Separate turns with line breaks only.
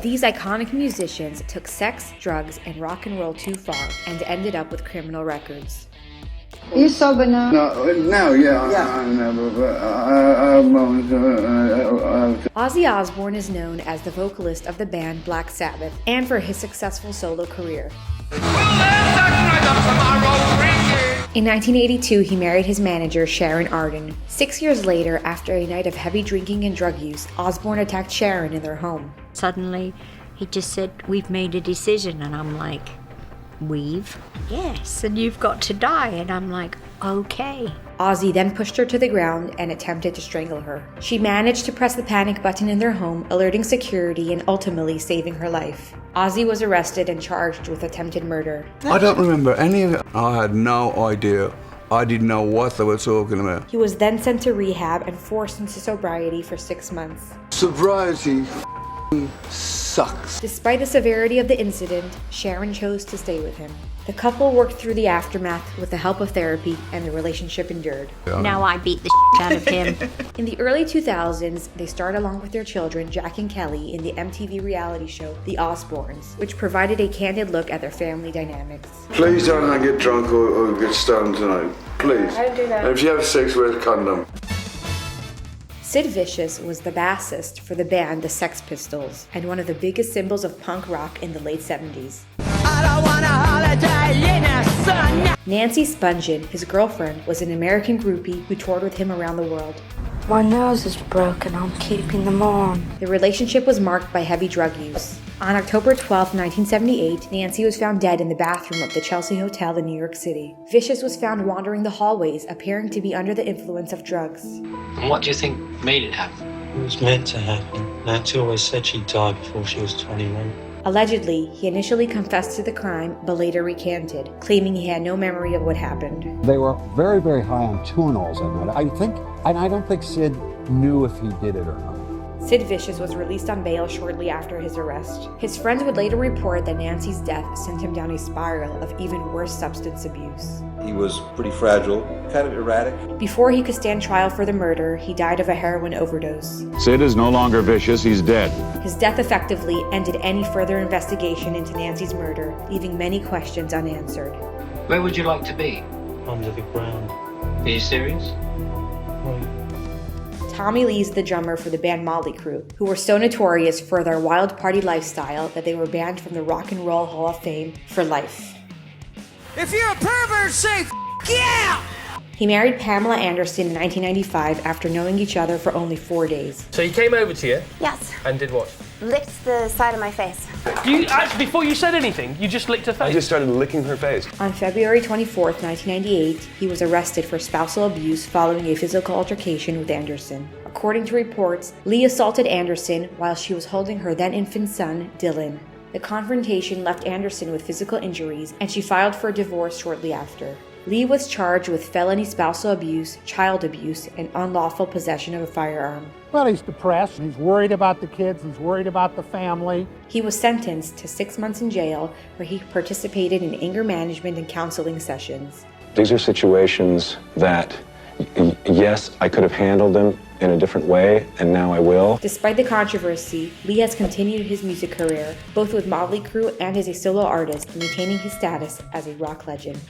these iconic musicians took sex, drugs, and rock and roll too far and ended up with criminal records.
Are you sober now?
No, I'm never, but
Ozzy Osbourne is known as the vocalist of the band Black Sabbath and for his successful solo career. In 1982, he married his manager, Sharon Arden. 6 years later, after a night of heavy drinking and drug use, Osbourne attacked Sharon in their home.
Suddenly, he just said, "We've made a decision," and I'm like, "We've?" "Yes, and you've got to die," and I'm like, "Okay."
Ozzy then pushed her to the ground and attempted to strangle her. She managed to press the panic button in their home, alerting security and ultimately saving her life. Ozzy was arrested and charged with attempted murder.
I don't remember any of it. I had no idea. I didn't know what they were talking about.
He was then sent to rehab and forced into sobriety for 6 months.
Sobriety sucks.
Despite the severity of the incident, Sharon chose to stay with him. The couple worked through the aftermath with the help of therapy, and the relationship endured.
Now I beat the out of him.
In the early 2000s, they starred along with their children, Jack and Kelly, in the MTV reality show The Osbournes, which provided a candid look at their family dynamics.
Please don't get drunk or get stoned tonight. Please.
I don't do that.
And if you have sex, wear a condom.
Sid Vicious was the bassist for the band The Sex Pistols and one of the biggest symbols of punk rock in the late 70s. Nancy Spungen, his girlfriend, was an American groupie who toured with him around the world.
My nose is broken, I'm keeping them on.
The relationship was marked by heavy drug use. On October 12, 1978, Nancy was found dead in the bathroom of the Chelsea Hotel in New York City. Vicious was found wandering the hallways, appearing to be under the influence of drugs.
And what do you think made it happen?
It was meant to happen. Nancy always said she'd die before she was 21.
Allegedly, he initially confessed to the crime, but later recanted, claiming he had no memory of what happened.
They were very, very high on Tuinals that night. I don't think Sid knew if he did it or not.
Sid Vicious was released on bail shortly after his arrest. His friends would later report that Nancy's death sent him down a spiral of even worse substance abuse.
He was pretty fragile, kind of erratic.
Before he could stand trial for the murder, he died of a heroin overdose.
Sid is no longer vicious, he's dead.
His death effectively ended any further investigation into Nancy's murder, leaving many questions unanswered.
Where would you like to be?
Under the ground.
Are you serious?
Right.
Tommy Lee's the drummer for the band Mötley Crüe, who were so notorious for their wild party lifestyle that they were banned from the Rock and Roll Hall of Fame for life.
If you're a pervert, say yeah!
He married Pamela Anderson in 1995 after knowing each other for only 4 days.
So he came over to you?
Yes.
And did what?
Licked the side of my face.
Before you said anything, you just licked her face?
I just started licking her face.
On February 24th, 1998, he was arrested for spousal abuse following a physical altercation with Anderson. According to reports, Lee assaulted Anderson while she was holding her then-infant son, Dylan. The confrontation left Anderson with physical injuries, and she filed for divorce shortly after. Lee was charged with felony spousal abuse, child abuse, and unlawful possession of a firearm.
Well, he's depressed, he's worried about the kids, he's worried about the family.
He was sentenced to 6 months in jail, where he participated in anger management and counseling sessions.
These are situations that, yes, I could have handled them in a different way, and now I will.
Despite the controversy, Lee has continued his music career, both with Mötley Crüe and as a solo artist, maintaining his status as a rock legend.